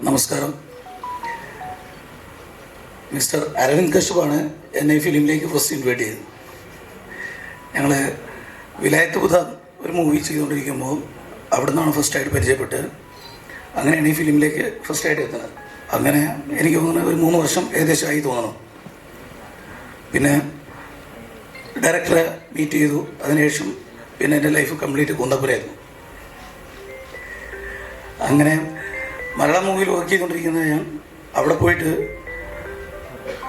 നമസ്കാരം. മിസ്റ്റർ അരവിന്ദ് കശ്യപാണ് എന്നെ ഈ ഫിലിമിലേക്ക് ഫസ്റ്റ് ഇൻവൈറ്റ് ചെയ്തത്. ഞങ്ങൾ വിലായത്ത് പുത ഒരു മൂവി ചെയ്തുകൊണ്ടിരിക്കുമ്പോൾ അവിടെ നിന്നാണ് ഫസ്റ്റായിട്ട് പരിചയപ്പെട്ട് അങ്ങനെയാണ് ഈ ഫിലിമിലേക്ക് ഫസ്റ്റായിട്ട് എത്തുന്നത്. അങ്ങനെ എനിക്ക് തോന്നുന്നത് ഒരു 3 വർഷം ഏകദേശമായി തോന്നണം. പിന്നെ ഡയറക്ടറെ മീറ്റ് ചെയ്തു. അതിനുശേഷം പിന്നെ എൻ്റെ ലൈഫ് കംപ്ലീറ്റ് കുന്തപ്പുരയായിരുന്നു. അങ്ങനെ മലയാളം മൂവിയിൽ വർക്ക് ചെയ്തുകൊണ്ടിരിക്കുന്നത് ഞാൻ അവിടെ പോയിട്ട്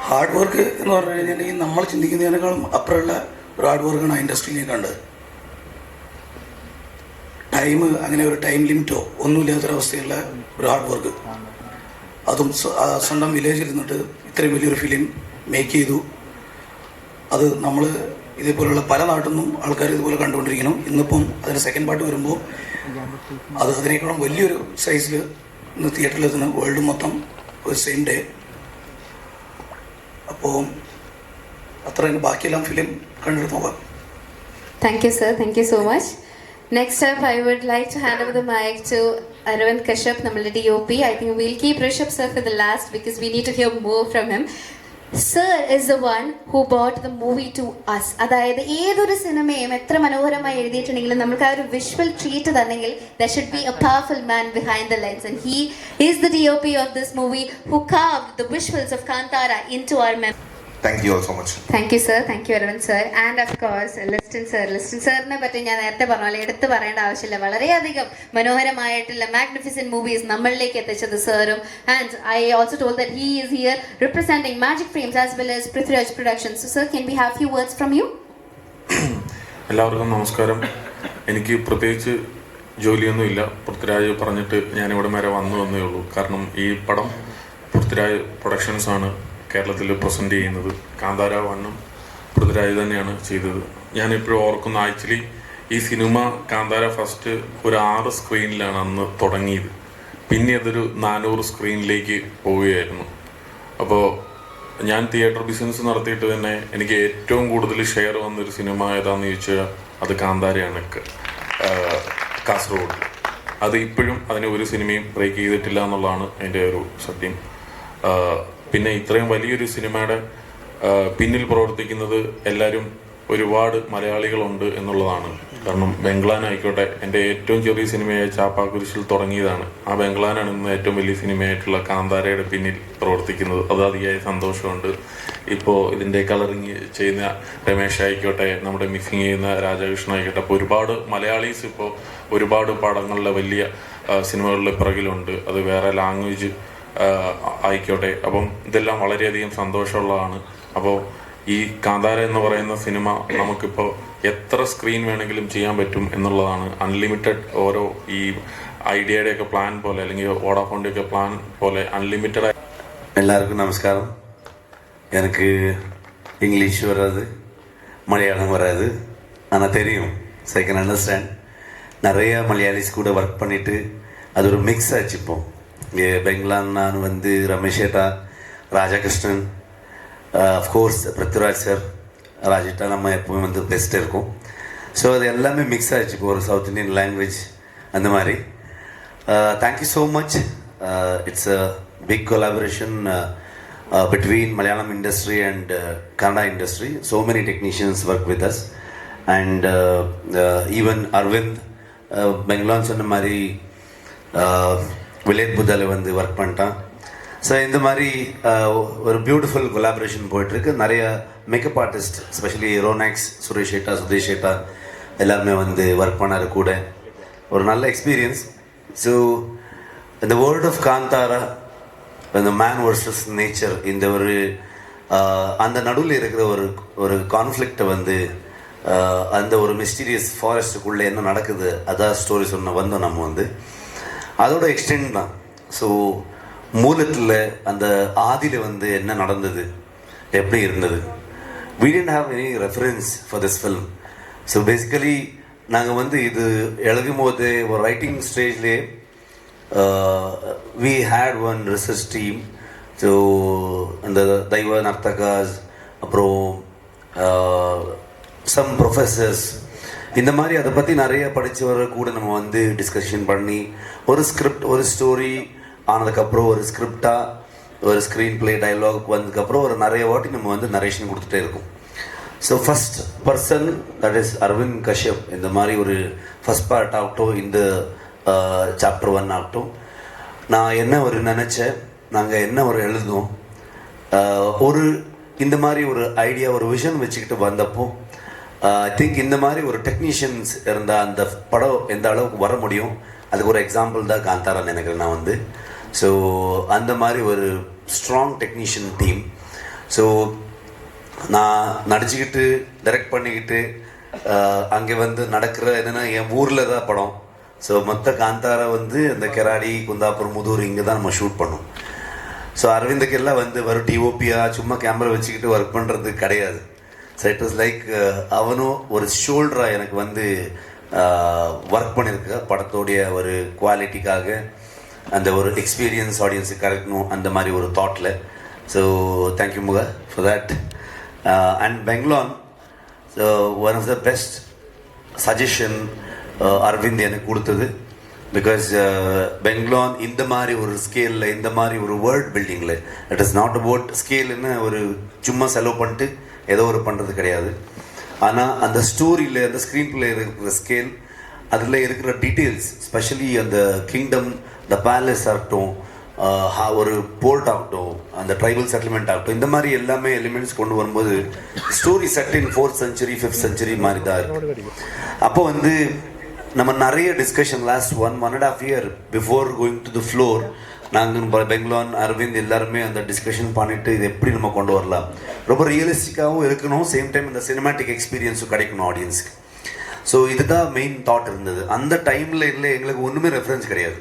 ഹാർഡ് വർക്ക് എന്ന് പറഞ്ഞു കഴിഞ്ഞിട്ടുണ്ടെങ്കിൽ നമ്മൾ ചിന്തിക്കുന്നതിനേക്കാളും അപ്പുറമുള്ള ഒരു ഹാർഡ് വർക്കാണ് ആ ഇൻഡസ്ട്രിയിൽ കണ്ടത്. അങ്ങനെ ഒരു ടൈം ലിമിറ്റോ ഒന്നുമില്ലാത്തൊരവസ്ഥയുള്ള ഒരു ഹാർഡ് വർക്ക്, അതും സ്വന്തം വില്ലേജിൽ നിന്നിട്ട് ഇത്രയും വലിയൊരു ഫിലിം മേക്ക് ചെയ്തു. അത് നമ്മൾ ഇതേപോലെയുള്ള പല നാട്ടിൽ നിന്നും ആൾക്കാർ ഇതുപോലെ കണ്ടുകൊണ്ടിരിക്കണം. ഇന്നിപ്പം അതിൻ്റെ സെക്കൻഡ് പാർട്ട് വരുമ്പോൾ അത് അതിനേക്കാളും വലിയൊരു സൈസിൽ ഇന്ന് തിയേറ്ററിൽ എത്തുന്ന വേൾഡ് മൊത്തം ഒരു സെയിം ഡേ. അപ്പോൾ അത്ര ബാക്കിയെല്ലാം ഫിലിം കണ്ടെടുത്ത് നോക്കാം. Thank you, sir. Thank you so much. Next up, I would like to hand over the mic to Arvind Kashyap, nammude DOP. I think we'll keep Rishabh sir for the last because we need to hear more from him. Sir is the one who brought the movie to us. അതായത് ഏതൊരു സിനിമയും എത്ര മനോഹരമായി എഴുതിയിട്ടുണ്ടെങ്കിലും നമുക്ക് ആ ഒരു visual treat തന്നെങ്കിൽ there should be a powerful man behind the lens, and he is the DOP of this movie who carved the visuals of Kantara into our memory. Thank you all so much. Thank you, sir. Thank you, Arvind sir. And of course, Liston sir. Liston sirനെ പറ്റി ഞാൻ നേരത്തെ പറഞ്ഞ പോലെ എടുത്തു പറയേണ്ട ആവശ്യമില്ല. വളരെയധികം മനോഹരമായിട്ടുള്ള മാഗ്നിഫിസന്റ് മൂവീസ് നമ്മളിലേക്ക് എത്തിച്ചത് സാറും. And I also told that he is here representing Magic Frames as well as Prithviraj Productions. So, sir, can we have few words from you? എല്ലാവർക്കും നമസ്കാരം. എനിക്ക് പ്രത്യേകിച്ച് ജോലിയൊന്നുമില്ല. പൃഥ്വിരാജ് പറഞ്ഞിട്ട് ഞാനിവിടെ വരെ വന്നേ ഉള്ളൂ. കാരണം ഈ പടം പൃഥ്വിരാജ് പ്രൊഡക്ഷൻസ് ആണ് കേരളത്തിൽ പ്രസൻറ്റ് ചെയ്യുന്നത്. കാന്താര 1 പൃഥ്വിരാജ് തന്നെയാണ് ചെയ്തത്. ഞാനിപ്പോഴും ഓർക്കുന്ന, ആക്ച്വലി ഈ സിനിമ കാന്താര ഫസ്റ്റ് ഒരു 6 സ്ക്രീനിലാണ് അന്ന് തുടങ്ങിയത്. പിന്നെ അതൊരു 400 സ്ക്രീനിലേക്ക് പോവുകയായിരുന്നു. അപ്പോൾ ഞാൻ തിയേറ്റർ ബിസിനസ് നടത്തിയിട്ട് തന്നെ എനിക്ക് ഏറ്റവും കൂടുതൽ ഷെയർ വന്നൊരു സിനിമ ഏതാണെന്ന് ചോദിച്ചാൽ അത് കാന്താരയാണ്. കാസർഗോഡ് അത് ഇപ്പോഴും അതിന് ഒരു സിനിമയും ബ്രേക്ക് ചെയ്തിട്ടില്ല എന്നുള്ളതാണ് അതിൻ്റെ ഒരു സത്യം. പിന്നെ ഇത്രയും വലിയൊരു സിനിമയുടെ പിന്നിൽ പ്രവർത്തിക്കുന്നത് എല്ലാവരും ഒരുപാട് മലയാളികളുണ്ട് എന്നുള്ളതാണ്. കാരണം ബംഗ്ലാനായിക്കോട്ടെ, എൻ്റെ ഏറ്റവും ചെറിയ സിനിമയായ ചാപ്പാക്കുരിശിൽ തുടങ്ങിയതാണ്. ആ ബംഗ്ലാനാണ് ഇന്ന് ഏറ്റവും വലിയ സിനിമയായിട്ടുള്ള കാന്താരയുടെ പിന്നിൽ പ്രവർത്തിക്കുന്നത്. അത് അതിയായ സന്തോഷമുണ്ട്. ഇപ്പോൾ ഇതിൻ്റെ കളറിങ് ചെയ്യുന്ന രമേശ് ആയിക്കോട്ടെ, നമ്മുടെ മിക്സിങ് ചെയ്യുന്ന രാധാകൃഷ്ണൻ ആയിക്കോട്ടെ, അപ്പോൾ ഒരുപാട് മലയാളീസ് ഇപ്പോൾ ഒരുപാട് പടങ്ങളിലെ വലിയ സിനിമകളിലെ പിറകിലുണ്ട്. അത് വേറെ ലാംഗ്വേജ് ആയിക്കോട്ടെ. അപ്പം ഇതെല്ലാം വളരെയധികം സന്തോഷമുള്ളതാണ്. അപ്പോൾ ഈ കാന്താര എന്ന് പറയുന്ന സിനിമ നമുക്കിപ്പോൾ എത്ര സ്ക്രീൻ വേണമെങ്കിലും ചെയ്യാൻ പറ്റും എന്നുള്ളതാണ്. അൺലിമിറ്റഡ് ഓരോ ഈ ഐഡിയയുടെയൊക്കെ പ്ലാൻ പോലെ, അല്ലെങ്കിൽ വോഡാഫോണിൻ്റെയൊക്കെ പ്ലാൻ പോലെ അൺലിമിറ്റഡ്. எல்லாருக்கும் நமஸ்காரம். எனக்கு இங்கிலீஷ் வராது, மலையாளம் வராது, ஆனால் தெரியும். So I can understand. நிறையா மலையாளிஸ் கூட ஒர்க் பண்ணிவிட்டு அது ஒரு மிக்ஸ் ஆச்சு. இப்போ இங்கே பெங்களான் நான் ரமேஷ் ஏட்டா, ராஜகிருஷ்ணன், அஃப்கோர்ஸ் பிருத்விராஜ் சார், ராஜேட்டா நம்ம எப்போவுமே பெஸ்ட்டு இருக்கும். ஸோ அது எல்லாமே மிக்ஸ் ஆகிடுச்சு இப்போ ஒரு சவுத் இண்டியன் லாங்குவேஜ் அந்த மாதிரி. Thank you so much. It's a big collaboration between Malayalam industry and Kannada industry. So many technicians work with us, and even Arvind Bengalan சொன்ன மாதிரி வில்லேஜ் புத்தால ஒர்க் பண்ணிட்டான். ஸோ இந்த மாதிரி ஒரு பியூட்டிஃபுல் கொலாபரேஷன் போயிட்டுருக்கு. நிறைய மேக்கப் ஆர்டிஸ்ட், எஸ்பெஷலி ரோனாக்ஸ், சுரேஷ் ஏட்டா, சுதேஷ் ஏட்டா எல்லாருமே ஒர்க் பண்ணாரு கூட. ஒரு நல்ல எக்ஸ்பீரியன்ஸ். ஸோ இந்த வேர்ல்ட் ஆஃப் காந்தாரா, இந்த மேன் வர்சஸ் நேச்சர், இந்த ஒரு அந்த நடுவில் இருக்கிற ஒரு கான்ஃப்ளிக்டை அந்த ஒரு மிஸ்டீரியஸ் ஃபாரஸ்ட்டுக்குள்ளே என்ன நடக்குது அதான் ஸ்டோரி வந்தோம் நம்ம அதோட எக்ஸ்டெண்ட் தான். ஸோ மூலத்தில் அந்த ஆதியில் என்ன நடந்தது, எப்படி இருந்தது, we didn't have any reference for this film. So basically நாங்கள் இது எழுதும் போது ஒரு ரைட்டிங் ஸ்டேஜ்லேயே we had one research team. ஸோ அந்த தெய்வ நர்த்தகாஸ், அப்புறம் some professors, இந்த மாதிரி அதை பற்றி நிறைய படித்தவரை கூட நம்ம டிஸ்கஷன் பண்ணி ஒரு ஸ்கிரிப்ட், ஒரு ஸ்டோரி, ஆனதுக்கப்புறம் ஒரு ஸ்கிரிப்டாக ஒரு ஸ்க்ரீன் பிளே டைலாக் வந்ததுக்கப்புறம் ஒரு நிறைய வாட்டி நம்ம வந்து நரேஷன் கொடுத்துட்டே இருக்கும். So first person that is Aravind Kashyap. இந்த மாதிரி ஒரு ஃபஸ்ட் பார்ட் ஆகட்டும், இந்த சாப்டர் 1 ஆகட்டும், நான் என்ன ஒரு நினச்சேன், நாங்கள் என்ன ஒரு எழுதுனோம், ஒரு இந்த மாதிரி ஒரு ஐடியா ஒரு விஷன் வச்சுக்கிட்டு வந்தப்போ ஐ திங்க் இந்த மாதிரி ஒரு டெக்னீஷியன்ஸ் இருந்தால் அந்த படம் எந்த அளவுக்கு வர முடியும், அதுக்கு ஒரு எக்ஸாம்பிள் தான் காந்தாரா நினைக்கிறேன் நான் வந்து. ஸோ அந்த மாதிரி ஒரு ஸ்ட்ராங் டெக்னீஷியன் டீம். ஸோ நான் நடிச்சுக்கிட்டு டைரக்ட் பண்ணிக்கிட்டு அங்கே வந்து நடக்கிற என்னென்னா என் ஊரில் தான் படம். ஸோ மொத்த காந்தாரா வந்து அந்த கெராடி, குந்தாப்பூர், முதூர் இங்கே தான் நம்ம ஷூட் பண்ணோம். ஸோ அரவிந்துக்கெல்லாம் வந்து வரும் டிஓபியாக சும்மா கேமரா வச்சுக்கிட்டு ஒர்க் பண்ணுறது கிடையாது. ஸோ இட் வாஸ் லைக் அவனும் ஒரு ஷோல்டராக எனக்கு வந்து ஒர்க் பண்ணியிருக்க படத்தோடைய ஒரு குவாலிட்டிக்காக, அந்த ஒரு எக்ஸ்பீரியன்ஸ் ஆடியன்ஸுக்கு கிடைக்கணும் அந்த மாதிரி ஒரு தாட்டில். ஸோ தேங்க்யூ முகா for that. And Bangalore one of the best suggestion Arvind எனக்கு கொடுத்தது. பிகாஸ் பெங்களூர் இந்த மாதிரி ஒரு ஸ்கேலில், இந்த மாதிரி ஒரு வேர்ல்ட் பில்டிங்கில், இட் இஸ் நாட் அபவுட் ஸ்கேலுன்னு ஒரு சும்மா செலவு பண்ணிட்டு ஏதோ ஒரு பண்ணுறது கிடையாது. ஆனால் அந்த ஸ்டோரியில், அந்த ஸ்க்ரீன் பிளே இருக்கிற ஸ்கேல், அதில் இருக்கிற டீட்டெயில்ஸ், ஸ்பெஷலி அந்த கிங்டம், த பேலஸ் ஆகட்டும், ஒரு போர்ட் ஆகட்டும், அந்த ட்ரைபல் செட்டில்மெண்ட் ஆகட்டும், இந்த மாதிரி எல்லாமே எலிமெண்ட்ஸ் கொண்டு வரும்போது ஸ்டோரி செட் இன் 4th century 5th century மாதிரி தான் இருக்குது. அப்போ வந்து நம்ம நிறைய discussion last 1.5 year before going to the floor, நாங்கள் பெங்களூர் அரவிந்த் எல்லாருமே அந்த டிஸ்கஷன் பண்ணிவிட்டு இது எப்படி நம்ம கொண்டு வரலாம், ரொம்ப ரியலிஸ்டிக்காகவும் இருக்கணும், சேம் டைம் இந்த சினிமேட்டிக் எக்ஸ்பீரியன்ஸும் கிடைக்கணும் ஆடியன்ஸ்க்கு. ஸோ இதுதான் மெயின் தாட் இருந்தது. அந்த டைமில் இல்லை எங்களுக்கு ஒன்றுமே ரெஃபரன்ஸ் கிடையாது.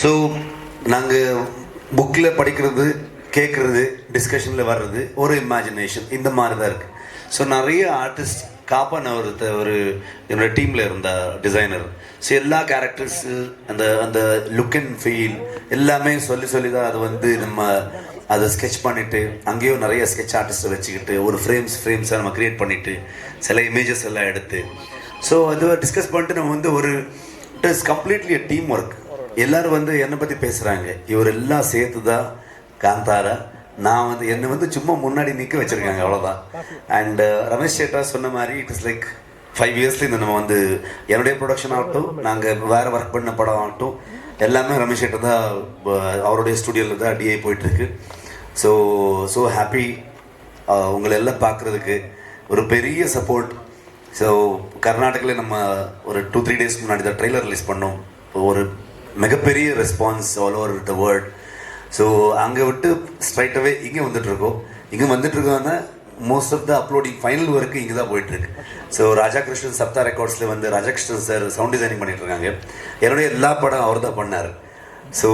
ஸோ நாங்கள் புக்கில் படிக்கிறது, கேட்குறது, டிஸ்கஷனில் வர்றது, ஒரு இமேஜினேஷன், இந்த மாதிரி தான் இருக்குது. ஸோ நிறைய ஆர்டிஸ்ட் காப்பான் ஒரு என்னோடய டீமில் இருந்த டிசைனர். ஸோ எல்லா கேரக்டர்ஸு அந்த அந்த லுக் அண்ட் ஃபீல் எல்லாமே சொல்லி தான் அது வந்து நம்ம அதை ஸ்கெட்ச் பண்ணிவிட்டு, அங்கேயும் நிறைய ஸ்கெட்ச் ஆர்டிஸ்ட்டை வச்சுக்கிட்டு ஒரு ஃப்ரேம்ஸை நம்ம க்ரியேட் பண்ணிவிட்டு சில இமேஜஸ் எல்லாம் எடுத்து, ஸோ அதை டிஸ்கஸ் பண்ணிட்டு நம்ம வந்து ஒரு it is completely a team work. எல்லோரும் வந்து என்னை பற்றி பேசுகிறாங்க, இவர் எல்லாம் சேர்த்து தான் காந்தாரா. நான் வந்து என்னை வந்து சும்மா முன்னாடி நிற்க வச்சுருக்காங்க, அவ்வளோதான். அண்டு ரமேஷ் சேட்டா சொன்ன மாதிரி இட் இஸ் லைக் 5 years இந்த நம்ம வந்து என்னுடைய ப்ரொடக்ஷன் ஆகட்டும், நாங்கள் வேறு ஒர்க் பண்ண படம் ஆகட்டும், எல்லாமே ரமேஷ் சேட்டா தான் அவருடைய ஸ்டுடியோவில் தான் டிஐ போயிட்டுருக்கு. ஸோ ஹாப்பி உங்களை எல்லாம் பார்க்குறதுக்கு ஒரு பெரிய சப்போர்ட். ஸோ கர்நாடகாவில் நம்ம ஒரு 2-3 days முன்னாடி தான் ட்ரெய்லர் ரிலீஸ் பண்ணோம். ஒரு மிகப்பெரிய response all over the world. So அங்கே விட்டு ஸ்ட்ரைட்டாகவே இங்கே வந்துட்டுருக்கோம். இங்கே வந்துட்டுருக்கோன்னா most of the uploading final work இங்கே தான் போயிட்டுருக்கு. ஸோ ராஜாகிருஷ்ணன் சப்தா ரெக்கார்ட்ஸில் வந்து ராஜாகிருஷ்ணன் சார் சவுண்ட் டிசைனிங் பண்ணிகிட்ருக்காங்க. என்னுடைய எல்லா படம் அவர் தான் பண்ணார். ஸோ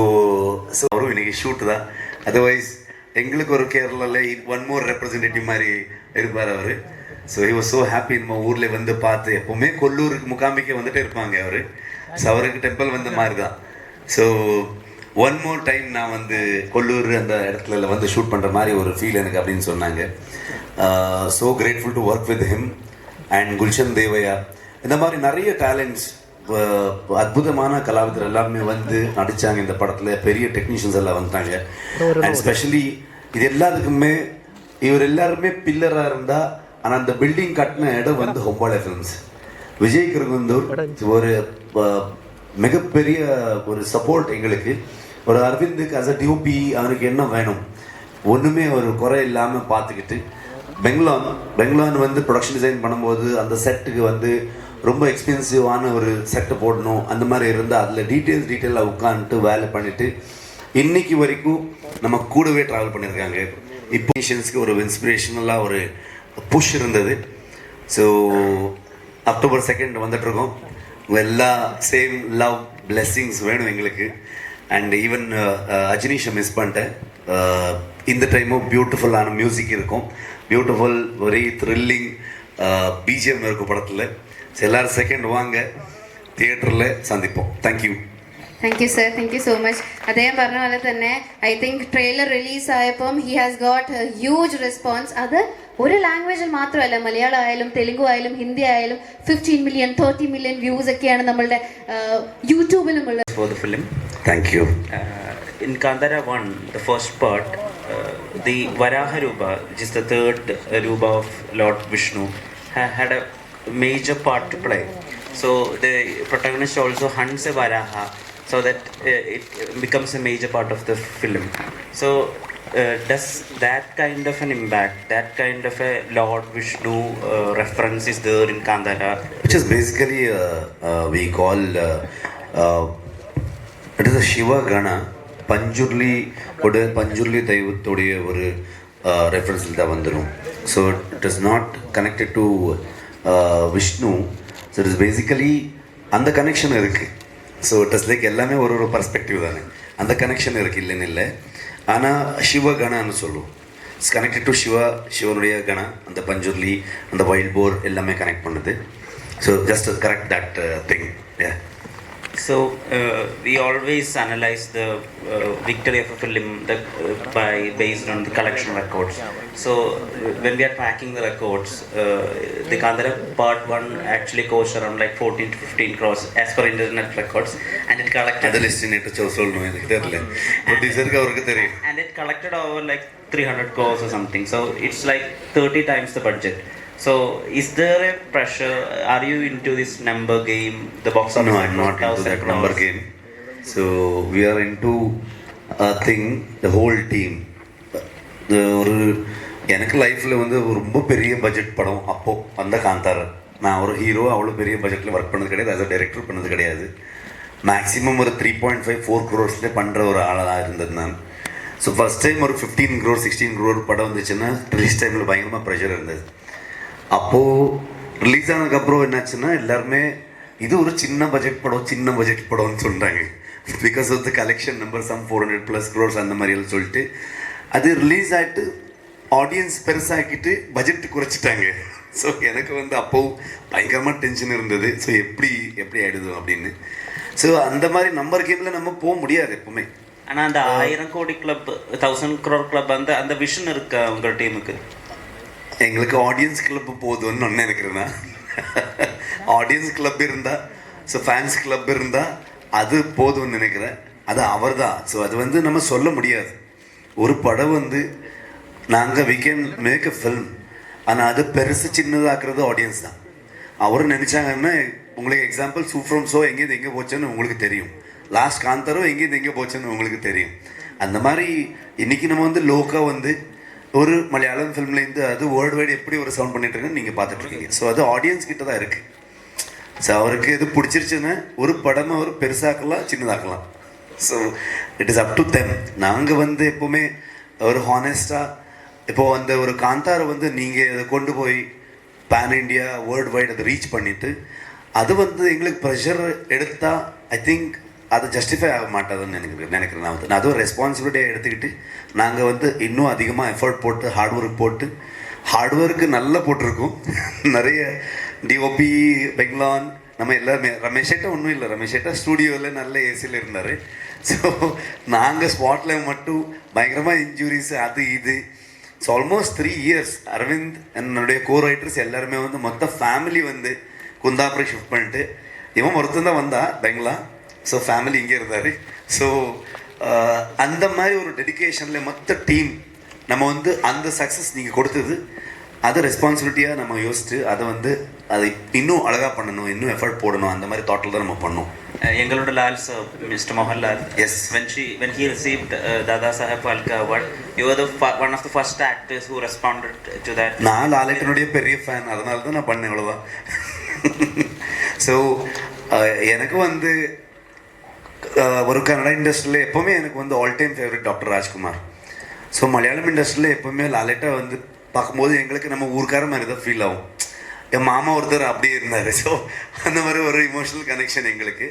அவரும் இன்றைக்கி ஷூட்டு தான். அதர்வைஸ் எங்களுக்கு ஒரு கேரளாவில் 1 more ரெப்ரசன்டேட்டிவ் மாதிரி இருப்பார் அவர். So he was so happy நம்ம ஊரில் வந்து பார்த்து. எப்போவுமே கொல்லூருக்கு முகாமிக்க வந்துட்டே இருப்பாங்க அவர். ஸோ அவருக்கு டெம்பிள் வந்த மாதிரி தான். ஸோ 1 more time நான் வந்து கொல்லூர் அந்த இடத்துல வந்து ஷூட் பண்ணுற மாதிரி ஒரு ஃபீல் எனக்கு அப்படின்னு சொன்னாங்க. So grateful to work with him and Gulshan தேவையா. இந்த மாதிரி நிறைய டேலண்ட்ஸ், அற்புதமான கலாவிதர் எல்லாமே வந்து நடித்தாங்க இந்த படத்தில். பெரிய டெக்னீஷியன்ஸ் எல்லாம் வந்துட்டாங்க. அண்ட் ஸ்பெஷலி இது எல்லாத்துக்குமே இவர் எல்லாருமே பில்லராக இருந்தால், ஆனால் அந்த பில்டிங் கட்டின இடம் வந்து ஹொம்பாலே ஃபிலிம்ஸ். விஜய் கிருகுந்தூர் ஒரு மிகப்பெரிய ஒரு சப்போர்ட் எங்களுக்கு. ஒரு அரவிந்துக்கு அஸ் அ டியூபி அவனுக்கு என்ன வேணும் ஒன்றுமே ஒரு குறை இல்லாமல் பார்த்துக்கிட்டு, பெங்களூர் வந்து ப்ரொடக்ஷன் டிசைன் பண்ணும்போது அந்த செட்டுக்கு வந்து ரொம்ப எக்ஸ்பென்சிவான ஒரு செட்டை போடணும், அந்த மாதிரி இருந்தால் அதில் டீட்டெயிலாக உட்காந்துட்டு வேலை பண்ணிவிட்டு இன்றைக்கி வரைக்கும் நம்ம கூடவே ட்ராவல் பண்ணியிருக்காங்க. இப்போ மிஷன்ஸ்க்கு ஒரு இன்ஸ்பிரேஷனலாக ஒரு புஷ் இருந்தது. ஸோ October 2nd வந்துட்டுருக்கோம். எல்லா சேம் லவ் பிளெஸ்ஸிங்ஸ் வேணும் எங்களுக்கு. அண்ட் ஈவன் அஜினீஷை மிஸ் பண்ணிட்டேன். இந்த டைமும் பியூட்டிஃபுல்லான மியூசிக் இருக்கும், பியூட்டிஃபுல் வெரி த்ரில்லிங் பிஜிஎம் இருக்கும் படத்தில். ஸோ எல்லோரும் 2nd வாங்க, തിയേറ്ററിൽ സന്ധിപ്പോ. Thank you. Thank you sir, thank you so much. അദ്ദേഹം പറഞ്ഞ പോലെ തന്നെ ഐ തിങ്ക് ട്രെയിലർ റിലീസ് ആയപ്പം he has got a huge response. അത് ഒരു ലാംഗ്വേജിൽ മാത്രമല്ല, മലയാളം ആയാലും തെലുങ്കു ആയാലും ഹിന്ദി ആയാലും 15 million 30 million വ്യൂസ് ഒക്കെയാണ് നമ്മളുടെ യൂട്യൂബിലും ഉള്ളത്. For the film. Thank you. in Kandara 1, the first part, the Varaha Rupa, which is the third Rupa of Lord Vishnu, had a major part to play. So the protagonist also hunts a Varaha so that it becomes a major part of the film. So does that kind of an impact, that kind of a Lord Vishnu reference is there in Kandara? Which is basically we call it is a Shiva Gana Panjurli தெய்வத்துடைய ஒரு ரெஃபரன்ஸில் தான் வந்துடும். So it is not connected to Vishnu. So it is basically அந்த connection இருக்குது. So it is like எல்லாமே ஒரு perspective தானே, அந்த connection இருக்குது, இல்லைன்னு இல்லை. ஆனால் சிவகணான்னு சொல்லுவோம். இட்ஸ் கனெக்டட் டு சிவனுடைய கணா, அந்த பஞ்சுர்லி, அந்த வைல்ட் போர் எல்லாமே கனெக்ட் பண்ணுது. So just correct that thing. So we always analyze the victory of a film based on the collection records. So when we are tracking the records, the Kandara Part 1 actually cost around like 14 to 15 crores as per internet records, and it collected. And it collected over like 300 crores or something. So it's like 30 times the budget. So, is there a pressure? Are you into this number game? The box office? No, I'm not into that number game. So, we are into a thing, the whole team. எனக்கு லைஃப்பில் வந்து ரொம்ப பெரிய budget படம் அப்போது அந்த காந்தாரா. நான் ஒரு ஹீரோ அவ்வளோ பெரிய பட்ஜெட்டில் ஒர்க் பண்ணது கிடையாது, ஆஸ் அ டைரக்டர் பண்ணது கிடையாது. மேக்ஸிமம் ஒரு 3.5-4 crores பண்ணுற ஒரு ஆளாக இருந்தது நான். ஸோ ஃபஸ்ட் டைம் ஒரு 15 crore 16 crore படம் வந்துச்சுன்னா ரிலீஸ் டைமில் பயங்கரமாக ப்ரெஷர் இருந்தது. அப்போது ரிலீஸ் ஆனதுக்கப்புறம் என்னாச்சுன்னா எல்லாருமே இது ஒரு சின்ன பட்ஜெட் படம்னு சொல்கிறாங்க. Because of the collection number some 400+ crores அந்த மாதிரியெல்லாம் சொல்லிட்டு அது ரிலீஸ் ஆகிட்டு ஆடியன்ஸ் பெருசாக்கிட்டு பட்ஜெட்டு குறைச்சிட்டாங்க. ஸோ எனக்கு வந்து அப்போது பயங்கரமாக டென்ஷன் இருந்தது. ஸோ எப்படி ஆகிடுது அப்படின்னு. ஸோ அந்த மாதிரி நம்பர் கேமில் நம்ம போக முடியாது எப்போவுமே. ஆனால் அந்த 1000 கோடி கிளப் 1000 crore கிளப் அந்த விஷன் இருக்கா உங்கள் டீமுக்கு? எங்களுக்கு ஆடியன்ஸ் கிளப் போதும்னு ஒன்று நினைக்கிறேன்னா, ஆடியன்ஸ் கிளப் இருந்தால், ஸோ ஃபேன்ஸ் கிளப் இருந்தால் அது போதும்னு நினைக்கிறேன். அது அவர் தான். ஸோ அது வந்து நம்ம சொல்ல முடியாது. ஒரு படம் வந்து நாங்கள் we can make a film, ஆனால் அது பெருசு சின்னதாக்குறது ஆடியன்ஸ் தான். அவர் நினச்சாங்கன்னா உங்களுக்கு எக்ஸாம்பிள் சூஃப்ரம் ஷோ எங்கேருந்து எங்கே போச்சுன்னு உங்களுக்கு தெரியும், லாஸ்ட் காந்தாரோ எங்கேருந்து எங்கே போச்சுன்னு உங்களுக்கு தெரியும். அந்த மாதிரி இன்றைக்கி நம்ம வந்து லோக்காக வந்து ஒரு மலையாளம் ஃபிலிம்லேருந்து அது வேர்ல்டு வைடு எப்படி ஒரு சவுண்ட் பண்ணிட்டு இருக்குன்னு நீங்கள் பார்த்துட்ருக்கீங்க. ஸோ அது ஆடியன்ஸ் கிட்ட தான் இருக்குது. ஸோ அவருக்கு எது பிடிச்சிருச்சுன்னா ஒரு படமாக அவர் பெருசாக்கலாம் சின்னதாக்கலாம். So it is up to them. நாங்கள் வந்து எப்போவுமே ஒரு ஹானஸ்டாக இப்போது அந்த ஒரு காந்தாரை வந்து நீங்கள் அதை கொண்டு போய் பேன் இண்டியா வேர்ல்டு வைடு அதை ரீச் பண்ணிவிட்டு அது வந்து எங்களுக்கு ப்ரெஷர் எடுத்தால் ஐ திங்க் அது ஜஸ்டிஃபை ஆக மாட்டாதுன்னு நினைக்கிறேன். நான் வந்து அதுவும் ரெஸ்பான்சிபிலிட்டியாக எடுத்துக்கிட்டு நாங்கள் வந்து இன்னும் அதிகமாக எஃபர்ட் போட்டு ஹார்ட் ஒர்க்கு நல்லா போட்டிருக்கோம். நிறைய டிஓபி பெங்லான் நம்ம எல்லாருமே. ரமேஷேட்டா ஒன்றும் இல்லை, ரமேஷேட்டா ஸ்டூடியோவில் நல்ல ஏசியில் இருந்தார். ஸோ நாங்கள் ஸ்பாட்டில் மட்டும் பயங்கரமாக இன்ஜுரிஸ் அது இது. ஸோ ஆல்மோஸ்ட் 3 years அரவிந்த் என்னுடைய கோ ரைட்டர்ஸ் எல்லாருமே வந்து மொத்த ஃபேமிலி வந்து குந்தாபுரம் ஷிஃப்ட் பண்ணிட்டு இவன் ஒருத்தன் தான் வந்தா பெங்களா. ஸோ ஃபேமிலி இங்கே இருந்தார். ஸோ அந்த மாதிரி ஒரு டெடிக்கேஷனில் மொத்த டீம் நம்ம வந்து அந்த சக்ஸஸ் நீங்கள் கொடுத்தது அது ரெஸ்பான்சிபிலிட்டியாக நம்ம யோசிச்சு அதை இன்னும் அழகாக பண்ணணும், இன்னும் எஃபர்ட் போடணும், அந்த மாதிரி தாட்டில் தான் நம்ம பண்ணோம். எங்களோட Lal sir, mister Mohanlal, yes, when he received Dada Saheb Phalke Award, you were one of the first actors who responded to that. நான் லாலேட்டனுடைய பெரிய ஃபேன், அதனால தான் நான் பண்ணேன், அவ்வளோதான். ஸோ எனக்கு வந்து ஒரு கன்னடா இண்டஸ்ட்ரியில் எப்போவுமே எனக்கு வந்து all time favourite doctor Rajkumar. So Malayalam இண்டஸ்ட்ரியில் எப்போவுமே லாலேட்டா வந்து பார்க்கும்போது எங்களுக்கு நம்ம ஊருக்கார மாதிரி தான் ஃபீல் ஆகும். என் மாமா ஒருத்தர் அப்படியே இருந்தார். ஸோ அந்த மாதிரி ஒரு இமோஷனல் கனெக்ஷன் எங்களுக்கு.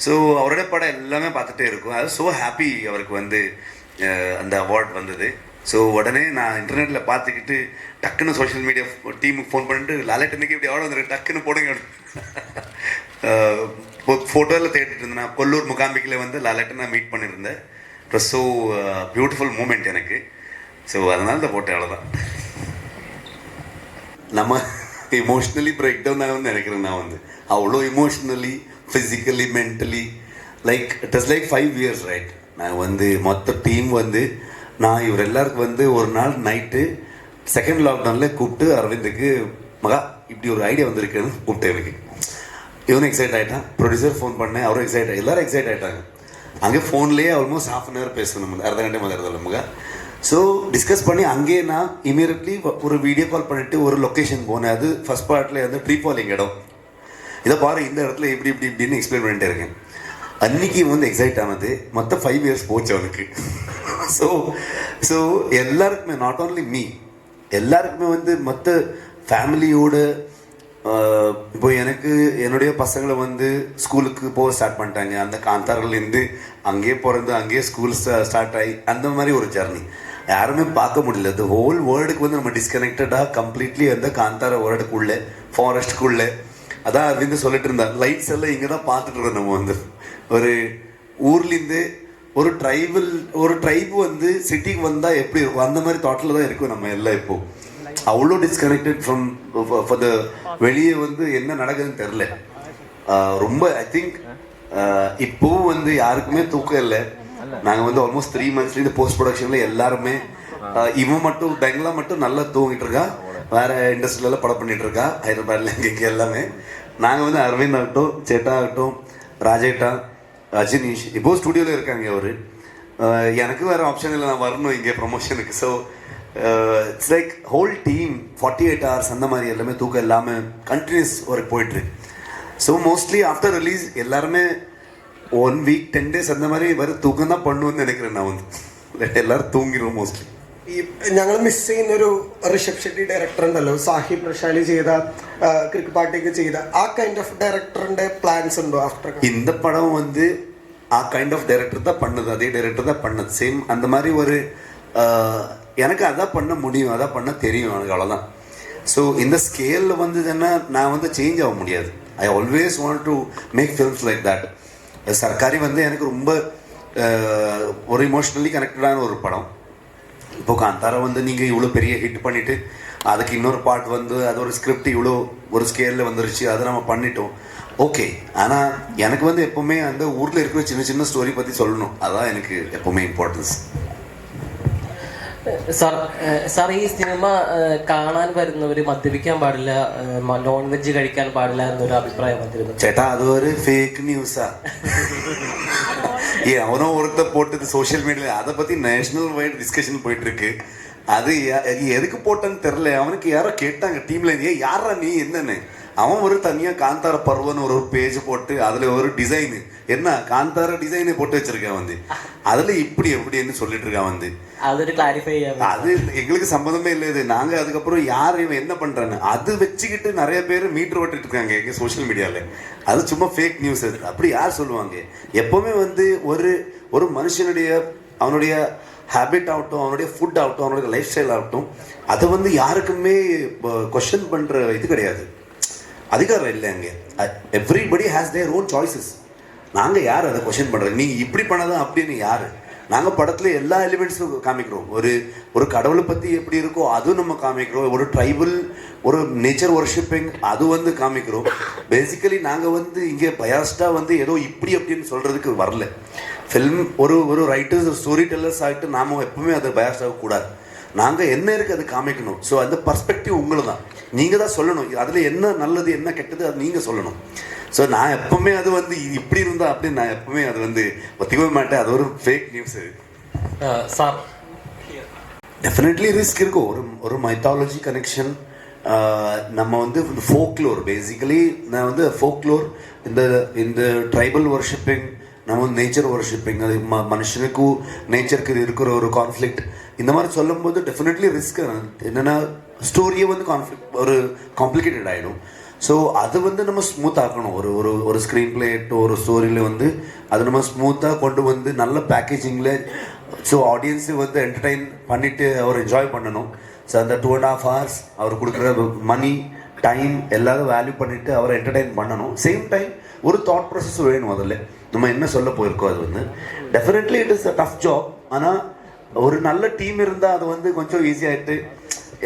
ஸோ அவரோட படம் எல்லாமே பார்த்துட்டே இருக்கும். அது ஸோ ஹாப்பி அவருக்கு வந்து அந்த அவார்ட் வந்தது. ஸோ உடனே நான் இன்டர்நெட்டில் பார்த்துக்கிட்டு டக்குன்னு சோஷியல் மீடியா டீமுக்கு ஃபோன் பண்ணிட்டு லாலேட்டனுக்கு இப்படி அவார்டு வந்துருக்கு டக்குன்னு போடுங்க. ஃபோட்டோவில் தேடிட்டு இருந்தேன். நான் கொல்லூர் முகாம்பிக்கில் வந்து லாலேட்டை நான் மீட் பண்ணியிருந்தேன். It was so beautiful moment எனக்கு. ஸோ அதனால இந்த போட்டேன், அவ்வளோதான். நம்ம இமோஷ்னலி பிரேக் டவுன் ஆகும்னு நினைக்கிறேன். நான் வந்து அவ்வளோ emotionally, physically, mentally, like it is like 5 years right. நான் வந்து மொத்த டீம் வந்து நான் இவர் எல்லாருக்கும் வந்து ஒரு நாள் நைட்டு செகண்ட் லாக்டவுனில் கூப்பிட்டு அரவிந்துக்கு மகா இப்படி ஒரு ஐடியா வந்திருக்குன்னு கூப்பிட்டேன். எனக்கு இவனும் எக்ஸைட் ஆகிட்டான், ப்ரொடியூசர் ஃபோன் பண்ணேன், அவரும் எக்ஸைட் எல்லோரும் எக்ஸைட் ஆகிட்டாங்க. அங்கே ஃபோன்லேயே ஆல்மோஸ்ட் ½ அன் ஹவர் பேசணும், அரை கண்டே மாதிரி மகா. ஸோ டிஸ்கஸ் பண்ணி அங்கேயே நான் இமீடியட்லி ஒரு வீடியோ கால் பண்ணிவிட்டு ஒரு லொக்கேஷன் போனேன். அது ஃபஸ்ட் பார்ட்டில் வந்து ட்ரீ ஃபாலிங் இடம். இதை பாரு இந்த இடத்துல இப்படின்னு எக்ஸ்பிளைன் பண்ணிட்டே இருக்கேன். அன்னைக்கு வந்து எக்ஸைட் ஆனது மொத்தம் 5 இயர்ஸ் போச்சு அவனுக்கு. ஸோ எல்லாருக்குமே நாட் ஓன்லி மீ, எல்லாருக்குமே வந்து மற்ற ஃபேமிலியோட இப்போ எனக்கு என்னுடைய பசங்களை வந்து ஸ்கூலுக்கு போக ஸ்டார்ட் பண்ணிட்டாங்க. அந்த காந்தாரிலேருந்து அங்கேயே பிறந்து அங்கேயே ஸ்கூல் ஸ்டார்ட் ஆகி அந்த மாதிரி ஒரு ஜர்னி யாருமே பார்க்க முடியல. இந்த ஹோல் வேர்ல்டுக்கு வந்து நம்ம டிஸ்கனெக்டடாக கம்ப்ளீட்லி அந்த காந்தார வேர்ல்டுக்குள்ளே ஃபாரஸ்ட்டுக்குள்ளே. அதான் அப்படின்னு சொல்லிட்டு இருந்தான், லைட்ஸ் எல்லாம் இங்கே தான் பார்த்துட்டு இருக்கோம். நம்ம வந்து ஒரு ஊர்லேருந்து ஒரு ட்ரைபு வந்து சிட்டிக்கு வந்தால் எப்படி இருக்கும் அந்த மாதிரி தாட்டில் தான் இருக்கும் நம்ம எல்லாம். இப்போது அவ்வளோ டிஸ்கனெக்டட் ஃப்ரம் ஃபார் த வெளியே வந்து என்ன நடக்குதுன்னு தெரில. ரொம்ப ஐ திங்க் இப்போவும் வந்து யாருக்குமே தூக்கம் இல்லை. நாங்கள் வந்து ஆல்மோஸ்ட் 3 monthsலேருந்து போஸ்ட் ப்ரொடக்ஷனில் எல்லாருமே இவன் மட்டும் பெங்களா மட்டும் நல்லா தூங்கிட்டு இருக்கா, வேறு இண்டஸ்ட்ரியிலலாம் படம் பண்ணிகிட்டு இருக்கா, ஹைதராபாத்தில் இங்கே எல்லாமே. நாங்கள் வந்து அரவிந்த் ஆகட்டும், சேட்டா ஆகட்டும், ராஜேட்டா, அஜினீஷ் இப்போ ஸ்டுடியோவில் இருக்காங்க. அவர் எனக்கு வேறு ஆப்ஷன் இல்லை, நான் வரணும் இங்கே ப்ரொமோஷனுக்கு. So it's like whole team 48 hours அந்த மாதிரி எல்லாமே தூக்கம் இல்லாமல் கண்டினியூஸ் ஒர்க் போயிட்டுருக்கு. ஸோ மோஸ்ட்லி ஆஃப்டர் ரிலீஸ் எல்லாருமே 1 week 10 days அந்த மாதிரி വേറെ തൂക്കം தான் பண்ணுவேன்னு நினைக்கிறேன் நான் வந்து. എല്ലാവരും തൂങ്ങിടും മോസ്റ്റ്ലി. ഈ ഞങ്ങൾ മിസ് ചെയ്യുന്ന ഒരു ഋഷഭ് ഷെട്ടി ഡയറക്ടർ ഉണ്ടല്ലോ, സാഹിബ് റഷാലി ചെയ്ത ക്രിക്ക് പാർട്ടിയൊക്കെ ചെയ്ത ആ കൈൻഡ് ഓഫ് ഡയറക്ടറിന്റെ പ്ലാൻസ് ഉണ്ടോ ആഫ്റ്റർ? இந்த படம் வந்து ஆ கைண்ட் ஆஃப் டைரக்டர் தான் பண்ணது, அதே டைரக்டர் தான் பண்ணது. சேம் அந்த மாதிரி ஒரு எனக்கு அதான் பண்ண முடியும், அதான் பண்ண தெரியும் எனக்கு, அவ்வளோதான். ஸோ இந்த ஸ்கேலில் வந்து என்ன நான் வந்து சேஞ்ச் ஆக முடியாது. I always want to make films like that. சர்க்காரி வந்து எனக்கு ரொம்ப ஒரு இமோஷ்னலி கனெக்டடான ஒரு படம். இப்போ காந்தாரா வந்து நீங்கள் இவ்வளோ பெரிய ஹிட் பண்ணிவிட்டு அதுக்கு இன்னொரு பார்ட் வந்து அது ஒரு ஸ்கிரிப்ட் இவ்வளோ ஒரு ஸ்கேலில் வந்துருச்சு, அதை நம்ம பண்ணிட்டோம், ஓகே. ஆனால் எனக்கு வந்து எப்போவுமே அந்த ஊரில் இருக்கிற சின்ன சின்ன ஸ்டோரி பற்றி சொல்லணும், அதுதான் எனக்கு எப்போவுமே இம்பார்ட்டன்ஸ். സാർ ഈ സിനിമ കാണാൻ വരുന്നവർ മദ്യപിക്കാൻ പാടില്ല, നോൺ വെജ് കഴിക്കാൻ പാടില്ല എന്നൊരു അഭിപ്രായം വന്നിരുന്നു. ചേട്ടാ அது ஒரு ஃபேக் நியூஸா? அவனோ ஒருத்த போட்டது சோஷியல் மீடியாவில் அதை பற்றி நேஷனல் வைட் டிஸ்கஷன் போயிட்டு இருக்கு. அது எதுக்கு போட்டேன்னு தெரில. அவனுக்கு யாரோ கேட்டாங்க டீம்ல, யாரா நீ என்னன்னு. அவன் ஒரு தனியாக காந்தார பருவன்னு ஒரு பேஜ் போட்டு அதில் ஒரு டிசைனு என்ன காந்தார டிசைனை போட்டு வச்சிருக்கேன் வந்து, அதில் இப்படி எப்படின்னு சொல்லிட்டு இருக்கான் வந்து. അതൊരു ക്ലാരിഫൈ ചെയ്യാം. அது எங்களுக்கு சம்மந்தமே இல்லை. இது நாங்கள் அதுக்கப்புறம் யார் இவன் என்ன பண்ணுறான்னு அது வச்சுக்கிட்டு நிறைய பேர் மீட்டர் ஓட்டிட்டு இருக்காங்க எங்கள் சோஷியல் மீடியாவில். அது சும்மா ஃபேக் நியூஸ். அது அப்படி யார் சொல்லுவாங்க? எப்போவுமே வந்து ஒரு மனுஷனுடைய அவனுடைய ஹேபிட் ஆகட்டும், அவனுடைய ஃபுட் ஆகட்டும், அவனுடைய லைஃப் ஸ்டைல் ஆகட்டும், அதை வந்து யாருக்குமே கொஸ்டின் பண்ணுற இது கிடையாது, அதிகாரம் இல்லை அங்கே. Everybody has their own choices. நாங்கள் யார் அதை கொஸ்டின் பண்ணுறது? நீ இப்படி பண்ணதான் அப்படின்னு யார்? நாங்கள் படத்தில் எல்லா எலிமெண்ட்ஸும் காமிக்கிறோம். ஒரு கடவுளை பற்றி எப்படி இருக்கோ அதுவும் நம்ம காமிக்கிறோம். ஒரு ட்ரைபல் ஒரு நேச்சர் ஒர்ஷிப்பிங் அது வந்து காமிக்கிறோம். பேசிக்கலி நாங்கள் வந்து இங்கே பயாஸ்டாக வந்து ஏதோ இப்படி அப்படின்னு சொல்கிறதுக்கு வரல. ஃபில்ம் ஒரு ரைட்டர்ஸ் ஸ்டோரி டெல்லர்ஸ் ஆகிட்டு நாம் எப்பவுமே அதை பயாஸ்ட் ஆகக்கூடாது. நாங்கள் என்ன இருக்குது அது காமிக்கணும். ஸோ அந்த பர்ஸ்பெக்டிவ் உங்களை தான், நீங்கள் தான் சொல்லணும். அதில் என்ன நல்லது என்ன கெட்டது அது நீங்கள் சொல்லணும். ஸோ நான் எப்பவுமே அது வந்து இப்படி இருந்தால் அப்படின்னு நான் எப்பவுமே அது வந்து ஒத்திக்கவே மாட்டேன். அது ஒரு fake news. Sir definitely risk இருக்கும். ஒரு மைத்தாலஜி கனெக்ஷன். நம்ம வந்து ஃபோக்லோர் பேசிக்கலி நான் வந்து ஃபோக்லோர் இந்த ட்ரைபல் ஒர்ஷிப்பிங், நம்ம வந்து நேச்சர் ஒர்ஷிப்பிங், அது மனுஷனுக்கும் நேச்சருக்கு இருக்கிற ஒரு கான்ஃப்ளிக்ட், இந்த மாதிரி சொல்லும்போது டெஃபினெட்லி ரிஸ்க். என்னென்னா ஸ்டோரியை வந்து ஒரு காம்ப்ளிகேட்டட் ஆகிடும். ஸோ அது வந்து நம்ம ஸ்மூத் ஆக்கணும். ஒரு ஸ்க்ரீன் பிளே ஒரு ஸ்டோரியில் வந்து அது நம்ம ஸ்மூத்தாக கொண்டு வந்து நல்ல பேக்கேஜிங்கில், ஸோ ஆடியன்ஸு வந்து என்டர்டெயின் பண்ணிவிட்டு அவர் என்ஜாய் பண்ணணும். ஸோ அந்த 2.5 hours அவர் கொடுக்குற மணி டைம் எல்லாரும் வேல்யூ பண்ணிவிட்டு அவரை என்டர்டெயின் பண்ணணும். சேம் டைம் ஒரு தாட் ப்ராசஸ் வேணும். அதில் நம்ம என்ன சொல்ல போயிருக்கோம் அது வந்து definitely it is a tough job. ஆனால் ஒரு நல்ல டீம் இருந்தால் அது வந்து கொஞ்சம் ஈஸியாகிட்டு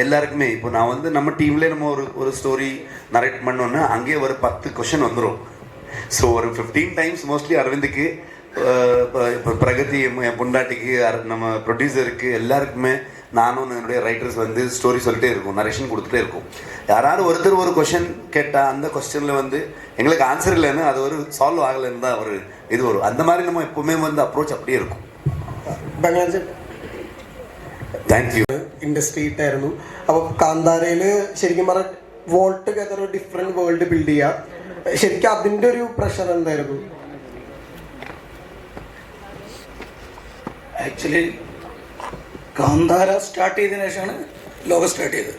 எல்லாருக்குமே. இப்போ நான் வந்து நம்ம டீம்லேயே நம்ம ஒரு ஸ்டோரி நரேட் பண்ணோன்னா அங்கேயே ஒரு 10 கொஷின் வந்துடும். ஸோ ஒரு 15 times மோஸ்ட்லி அரவிந்துக்கு இப்போ பிரகதி என் பொண்டாட்டிக்கு நம்ம ப்ரொடியூசருக்கு எல்லாருக்குமே நானும் என்னுடைய ரைட்டர்ஸ் வந்து ஸ்டோரி சொல்லிட்டே இருக்கும், நரேஷன் கொடுத்துட்டே இருக்கும். யாராவது ஒருத்தர் ஒரு கொஷின் கேட்டால் அந்த கொஸ்டினில் வந்து எங்களுக்கு ஆன்சர் இல்லைன்னு அது ஒரு சால்வ் ஆகலைன்னு தான் ஒரு இது வரும். அந்த மாதிரி நம்ம எப்போவுமே வந்து அப்ரோச் அப்படியே இருக்கும். Thank you. ഇൻഡസ്ട്രി ഹിറ്റായിരുന്നു. അപ്പോൾ കാന്താരയിൽ ശരിക്കും പറഞ്ഞാൽ വോൾട്ട് ടുഗദർ ഒരു ഡിഫറെൻറ്റ് വേൾഡ് ബിൽഡ് ചെയ്യുക, ശരിക്കും അതിൻ്റെ ഒരു പ്രഷർ എന്തായിരുന്നു? ആക്ച്വലി കാന്താര സ്റ്റാർട്ട് ചെയ്തതിനു ശേഷമാണ് ലോക സ്റ്റാർട്ട് ചെയ്തത്.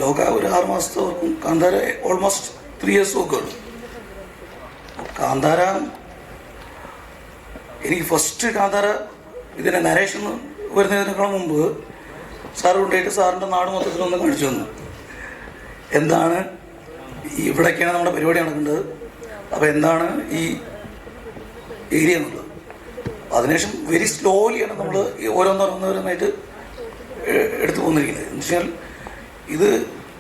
ലോക ഒരു 6 മാസത്തെ വർക്കും കാന്താര ഓൾമോസ്റ്റ് 3 years വർക്കുള്ളൂ. കാന്താര എനിക്ക് ഫസ്റ്റ് കാന്താര ഇതിൻ്റെ നരേഷൻ വരുന്നതിനേക്കാൾ മുമ്പ് സാറ് കൊണ്ടുപോയിട്ട് സാറിൻ്റെ നാട് മൊത്തത്തിലൊന്ന് കാണിച്ചു തന്നു. എന്താണ് ഇവിടേക്കാണ് നമ്മുടെ പരിപാടി നടക്കേണ്ടത്, അപ്പോൾ എന്താണ് ഈ ഏരിയ എന്നുള്ളത്. അതിനുശേഷം വെരി സ്ലോലിയാണ് നമ്മൾ ഓരോന്നോരോന്നോരോന്നായിട്ട് എടുത്തു പോന്നിരിക്കുന്നത്. എന്ന് വെച്ചാൽ ഇത്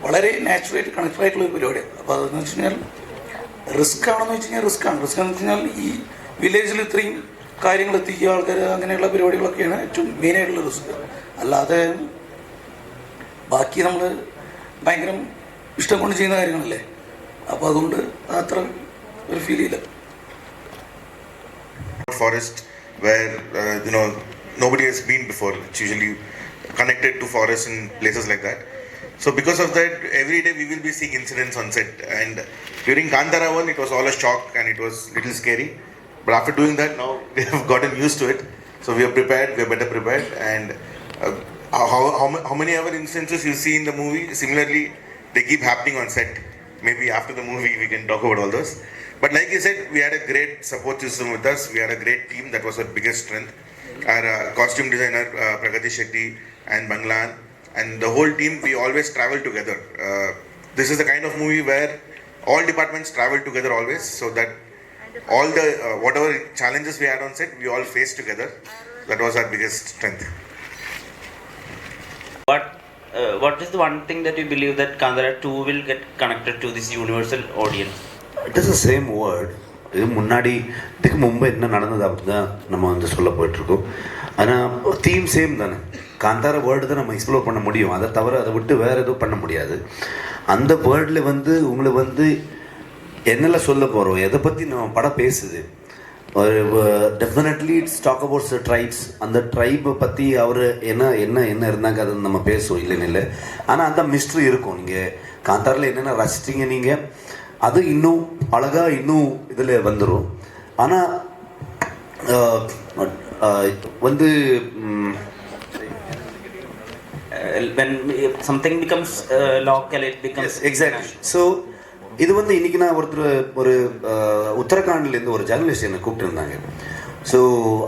വളരെ നാച്ചുറലായിട്ട് കണക്റ്റഡ് ആയിട്ടുള്ളൊരു പരിപാടിയാണ്. അപ്പോൾ അതെന്ന് വെച്ച് കഴിഞ്ഞാൽ റിസ്ക് ആണെന്ന് വെച്ച് കഴിഞ്ഞാൽ റിസ്ക് ആണെന്ന് വെച്ച് കഴിഞ്ഞാൽ ഈ വില്ലേജിൽ ഇത്രയും കാര്യങ്ങൾ എത്തിക്കുക, ആൾക്കാർ, അങ്ങനെയുള്ള പരിപാടികളൊക്കെയാണ് ഏറ്റവും മെയിനായിട്ടുള്ള റിസ്ക്. അല്ലാതെ ബാക്കി നമ്മൾ ഭയങ്കര ഇഷ്ടം കൊണ്ട് ചെയ്യുന്ന കാര്യങ്ങളല്ലേ, അപ്പോൾ അതുകൊണ്ട് അത്ര ഒരു ഫീൽ ചെയ്യില്ല. Forest where nobody has been before. It's usually connected to forests and places like that. So because of that, every day we will be seeing incidents on set. And during Kantara 1, it was all a shock and it was little scary. But after doing that, now we have gotten used to it. So we are prepared. We are better prepared. And how many other instances you see in the movie? Similarly, they keep happening on set. Maybe after the movie we can talk about all those. But like you said, we had a great support system with us. We had a great team. That was our biggest strength. Our costume designer Pragati Shetty and Banglan and the whole team, we always travel together. This is the kind of movie where all departments travel together always, so that all the whatever challenges we had on set, we all faced together. That was our biggest strength. What is the one thing that you believe that Kantara 2 will get connected to this universal audience? It is the same word. இது முன்னாடி இதுக்கு முன்பு என்ன நடந்தது அப்படி தான் நம்ம வந்து சொல்ல போயிட்டுருக்கோம். ஆனால் தீம் சேம் தானே. காந்தார வேர்டு தான் நம்ம எக்ஸ்ப்ளோர் பண்ண முடியும், அதை தவிர அதை விட்டு வேறு எதுவும் பண்ண முடியாது. அந்த வேர்டில் வந்து உங்களை வந்து என்னெல்லாம் சொல்ல போகிறோம், எதை பற்றி நம்ம படம் பேசுது. ஒரு definitely it's talk abouts the tribes. அந்த ட்ரைப்பை பற்றி அவர் என்ன என்ன என்ன இருந்தாங்க அதை நம்ம பேசுவோம், இல்லைன்னு இல்லை. ஆனால் அந்த மிஸ்ட்ரி இருக்கும். நீங்கள் காந்தாரில் என்னென்ன ரசிச்சிங்க நீங்கள், அது இன்னும் அழகாக இன்னும் இதில் வந்துடும். ஆனால் வந்து when something becomes local, it becomes exactly. So இது வந்து இன்றைக்கி நான் ஒரு உத்தரகாண்ட்லேருந்து ஒரு ஜேர்னலிஸ்ட் என்னை கூப்பிட்டுருந்தாங்க. ஸோ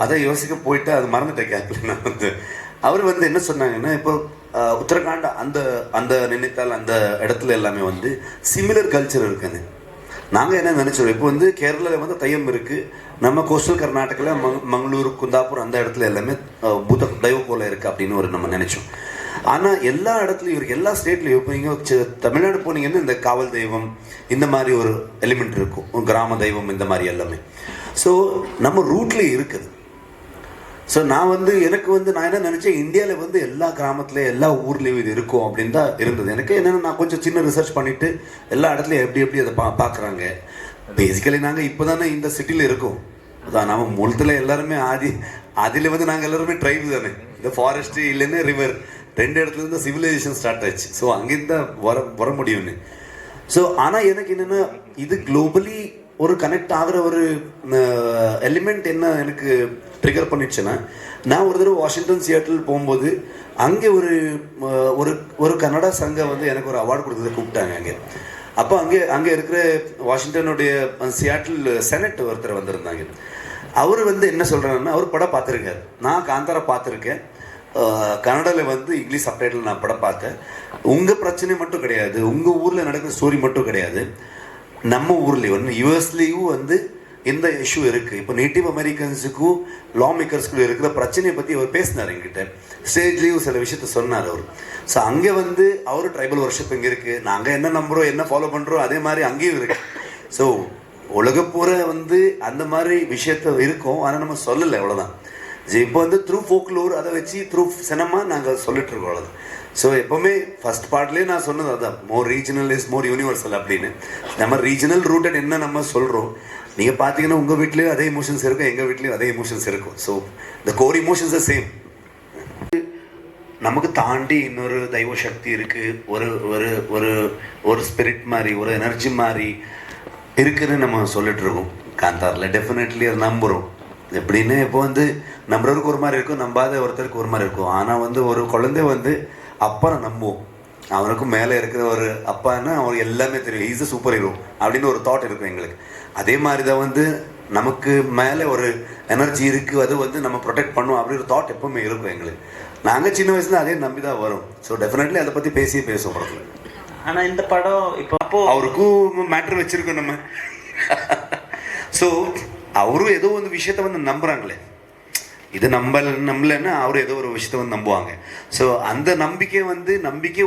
அதை யோசிக்க போயிட்டு அது மறந்துட்டேன் கேட்கல. நான் வந்து அவர் வந்து என்ன சொன்னாங்கன்னா, இப்போ உத்தரகாண்ட் அந்த அந்த நினைத்தால் அந்த இடத்துல எல்லாமே வந்து சிமிலர் கல்ச்சர் இருக்குன்னு நாங்கள் என்ன நினச்சோம். இப்போ வந்து கேரளாவில் வந்து தையம் இருக்குது, நம்ம கோஸ்டல் கர்நாடகாவில் மங்களூர், குந்தாப்பூர் அந்த இடத்துல எல்லாமே பூத தெய்வக்கோலம் இருக்குது அப்படின்னு ஒரு நம்ம நினச்சோம். ஆனால் எல்லா இடத்துலையும் இருக்குது, எல்லா ஸ்டேட்லையும். இப்போ நீங்கள் தமிழ்நாடு போனீங்கன்னா இந்த காவல் தெய்வம் இந்த மாதிரி ஒரு எலிமெண்ட் இருக்கும், கிராம தெய்வம் இந்த மாதிரி எல்லாமே. ஸோ நம்ம ரூட்லேயே இருக்குது. ஸோ நான் வந்து எனக்கு வந்து நான் என்ன நினச்சேன், இந்தியாவில் வந்து எல்லா கிராமத்துலேயும் எல்லா ஊர்லேயும் இது இருக்கும் அப்படின்னு தான் இருந்தது. எனக்கு என்னென்னா நான் கொஞ்சம் சின்ன ரிசர்ச் பண்ணிவிட்டு எல்லா இடத்துலையும் எப்படி எப்படி அதை பார்க்குறாங்க. பேசிக்கலி நாங்கள் இப்போ தானே இந்த சிட்டியில் இருக்கோம். அதான் நம்ம மூலத்தில் எல்லாருமே அதில் வந்து நாங்கள் எல்லாருமே ட்ரைப் தானே. இந்த ஃபாரஸ்ட்டு இல்லைன்னா ரிவர், 2 இடத்துலேருந்து தான் சிவிலைசேஷன் ஸ்டார்ட் ஆச்சு. ஸோ அங்கேருந்து தான் வர முடியும்னு. ஸோ ஆனால் எனக்கு என்னென்னா, இது குளோபலி ஒரு கனெக்ட் ஆகிற ஒரு எலிமெண்ட் என்ன எனக்கு ட்ரிகர் பண்ணிடுச்சுன்னா, நான் ஒரு தடவை வாஷிங்டன் சியாட்டில் போகும்போது அங்கே ஒரு கன்னடா சங்கம் வந்து எனக்கு ஒரு அவார்டு கொடுத்ததை கூப்பிட்டாங்க அங்கே. அப்போ அங்கே இருக்கிற வாஷிங்டனுடைய சியாட்டில் செனட் ஒருத்தர் வந்திருந்தாங்க. அவர் வந்து என்ன சொல்கிறாருன்னா, அவர் படம் பார்த்துருக்காரு. நான் காந்தாரா பார்த்துருக்கேன், கன்னடாவில் வந்து இங்கிலீஷ் சப்டைட்டில் நான் படம் பார்த்தேன். உங்கள் பிரச்சனை மட்டும் கிடையாது, உங்கள் ஊரில் நடக்கிற ஸ்டோரி மட்டும் கிடையாது, நம்ம ஊர்லேயும் வந்து யூஎஸ்லேயும் வந்து இந்த இஷ்யூ இருக்குது. இப்போ நேட்டிவ் அமெரிக்கன்ஸுக்கும் லா மேக்கர்ஸ்க்கும் இருக்கிற பிரச்சனையை பற்றி அவர் பேசினார் என்கிட்ட. ஸ்டேஜ்லேயும் சில விஷயத்த சொன்னார் அவர். ஸோ அங்கே வந்து அவர் ட்ரைபல் ஒர்ஷிப் இங்கே இருக்குது, நாங்கள் என்ன நம்புகிறோம் என்ன ஃபாலோ பண்ணுறோம் அதே மாதிரி அங்கேயும் இருக்குது. ஸோ உலகப்பூர வந்து அந்த மாதிரி விஷயத்த இருக்கும், ஆனால் நம்ம சொல்லலை, அவ்வளோதான். இப்போ வந்து த்ரூ ஃபோக்லோர் அதை வச்சு த்ரூ சினிமா நாங்கள் சொல்லிட்டு இருக்கோம், அவ்வளோதான். ஸோ எப்போவுமே ஃபர்ஸ்ட் பார்ட்லேயே நான் சொன்னது அதுதான், மோர் ரீஜனல் இஸ் மோர் யூனிவர்சல் அப்படின்னு. நம்ம ரீஜனல் ரூட்டட் என்ன நம்ம சொல்கிறோம், நீங்கள் பார்த்தீங்கன்னா உங்கள் வீட்லேயும் அதே இமோஷன்ஸ் இருக்கும், எங்கள் வீட்லேயும் அதே இமோஷன்ஸ் இருக்கும். So the core emotions R same. நமக்கு தாண்டி இன்னொரு தெய்வ சக்தி இருக்குது, ஒரு ஒரு ஒரு ஒரு ஸ்பிரிட் மாதிரி, ஒரு எனர்ஜி மாதிரி இருக்குதுன்னு நம்ம சொல்லிட்டு இருக்கோம் காந்தாரில். டெஃபினெட்லி அதை நம்புகிறோம். எப்படின்னு இப்போ வந்து நம்புறவருக்கு ஒரு மாதிரி இருக்கும், நம்பாத ஒருத்தருக்கு ஒரு மாதிரி இருக்கும். ஆனால் வந்து ஒரு குழந்தை வந்து அப்பா நம்புவோம், அவனுக்கும் மேலே இருக்கிற ஒரு அப்பான்னா அவனுக்கு எல்லாமே தெரியும், ஈஸ் அ சூப்பர் ஹீரோ அப்படின்னு ஒரு தாட் இருக்கும் எங்களுக்கு. அதே மாதிரி தான் வந்து நமக்கு மேலே ஒரு எனர்ஜி இருக்குது, அது வந்து நம்ம ப்ரொடெக்ட் பண்ணுவோம் அப்படி ஒரு தாட் எப்பவுமே இருக்கும் எங்களுக்கு. நாங்கள் சின்ன வயசுல அதே நம்பி தான் வரும். ஸோ டெஃபினெட்லி அதை பற்றி பேசுவோம் படத்தில். ஆனால் இந்த படம் இப்போ அப்போ அவருக்கும் மேட்ரு வச்சுருக்கோம் நம்ம. ஸோ அவரும் ஏதோ ஒரு விஷயத்த வந்து நம்புகிறாங்களே, இது நம்பலைன்னா அவரும் ஏதோ ஒரு விஷயத்த வந்து நம்புவாங்க. ஸோ அந்த நம்பிக்கை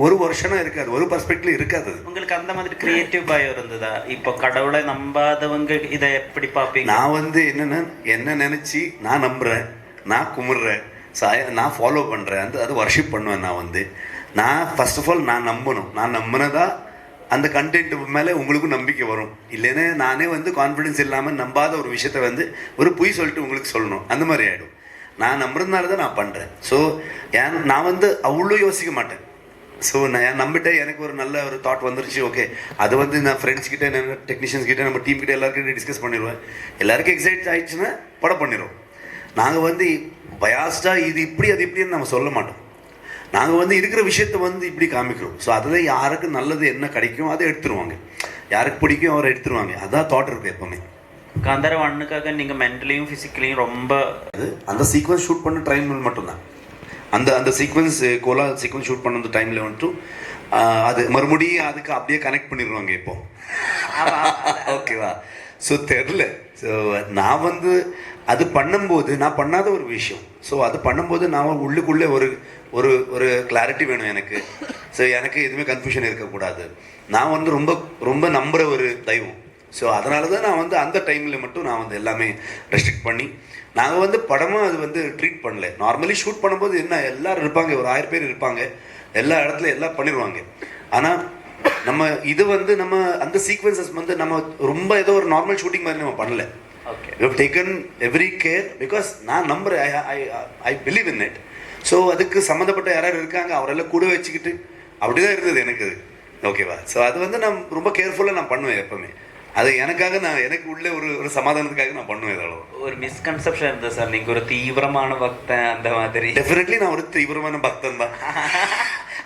ஒரு வருஷம் இருக்காது, ஒரு பர்ஸ்பெக்டிவ் இருக்காது. உங்களுக்கு அந்த மாதிரி கிரியேட்டிவ் பயம் இருந்ததா? இப்போ கடவுளை நம்பாதவங்க இதை எப்படி பார்ப்பீங்க? நான் வந்து என்ன நினச்சி நான் நம்புகிறேன், நான் கும்பிட்றேன், நான் ஃபாலோ பண்ணுறேன், அது வர்ஷிப் பண்ணுவேன். நான் ஃபர்ஸ்ட் ஆஃப் ஆல் நான் நம்பணும், நான் நம்பினதா அந்த கண்டென்ட் மேலே உங்களுக்கும் நம்பிக்கை வரும். இல்லைன்னா நானே வந்து கான்ஃபிடென்ஸ் இல்லாமல் நம்பாத ஒரு விஷயத்த வந்து ஒரு பொய் சொல்லிட்டு உங்களுக்கு சொல்லணும், அந்த மாதிரி ஆகிடும். நான் நம்புறதுனால தான் நான் பண்ணுறேன். ஸோ நான் வந்து அவ்வளோ யோசிக்க மாட்டேன். ஸோ நான் நம்பிட்டேன், எனக்கு ஒரு நல்ல ஒரு தாட் வந்துருச்சு, ஓகே, அது வந்து நான் ஃப்ரெண்ட்ஸ் கிட்டே, டெக்னீஷியன்ஸ் கிட்டே, நம்ம டீம் கிட்டே எல்லாருக்கிட்டே டிஸ்கஸ் பண்ணிடுவேன். எல்லாருக்கும் எக்ஸைட் ஆகிடுச்சுன்னா படம் பண்ணிடுவோம். நாங்கள் வந்து பயாஸ்டாக இது இப்படி அது இப்படின்னு நம்ம சொல்ல மாட்டோம். நாங்கள் வந்து இருக்கிற விஷயத்த வந்து இப்படி காமிக்கிறோம். ஸோ அதில் யாருக்கு நல்லது என்ன கிடைக்கும் அதை எடுத்துருவாங்க, யாருக்கு பிடிக்கும் அவரை எடுத்துருவாங்க. அதான் தாட் இருக்குது எப்போவுமே. காந்தாரா 1க்காக நீங்கள் மென்டலியும் ஃபிசிக்கலியும் ரொம்ப அந்த சீக்வன்ஸ் ஷூட் பண்ண டைமில் மட்டும்தான், அந்த சீக்வன்ஸ் கோலா சீக்வன்ஸ் ஷூட் பண்ண டைமில் வந்துட்டு அது மறுபடியும் அதுக்கு அப்படியே கனெக்ட் பண்ணிடுவாங்க இப்போ. ஓகேவா? ஸோ தெரில. ஸோ நான் வந்து அது பண்ணும்போது நான் பண்ணாத ஒரு விஷயம். ஸோ அது பண்ணும்போது நான் உள்ளுக்குள்ளே ஒரு ஒரு ஒரு கிளாரிட்டி வேணும் எனக்கு. ஸோ எனக்கு எதுவுமே கன்ஃபியூஷன் இருக்கக்கூடாது. நான் வந்து ரொம்ப ரொம்ப நம்புகிற ஒரு தெய்வம். ஸோ அதனால தான் நான் வந்து அந்த டைமில் மட்டும் நான் வந்து எல்லாமே ரெஸ்ட்ரிக்ட் பண்ணி நாங்கள் வந்து படமாக அது வந்து ட்ரீட் பண்ணல. நார்மலி ஷூட் பண்ணும்போது என்ன எல்லோரும் இருப்பாங்க, ஒரு 1000 பேர் இருப்பாங்க, எல்லா இடத்துல எல்லாம் பண்ணிடுவாங்க. ஆனால் நம்ம இது வந்து நம்ம அந்த சீக்வன்சஸ் வந்து நம்ம ரொம்ப ஏதோ ஒரு நார்மல் ஷூட்டிங் மாதிரி நம்ம பண்ணல. You have taken every care because நான் நம்புறேன், I believe in it. So அதுக்கு சம்மந்தப்பட்ட யாராவது இருக்காங்க, அவரெல்லாம் கூட வச்சுக்கிட்டு அப்படி தான் இருந்தது எனக்கு அது. ஓகேவா? ஸோ அது வந்து நான் ரொம்ப கேர்ஃபுல்லாக நான் பண்ணுவேன் எப்போவுமே. அது எனக்காக எனக்கு உள்ள ஒரு சமாதானத்துக்காக நான் பண்ணுவேன். இதோட ஒரு மிஸ்கன்செப்ஷன் இருந்தது சார், நீங்கள் ஒரு தீவிரமான பக்தன் அந்த மாதிரி. டெஃபினெட்லி நான் ஒரு தீவிரமான பக்தன் தான்.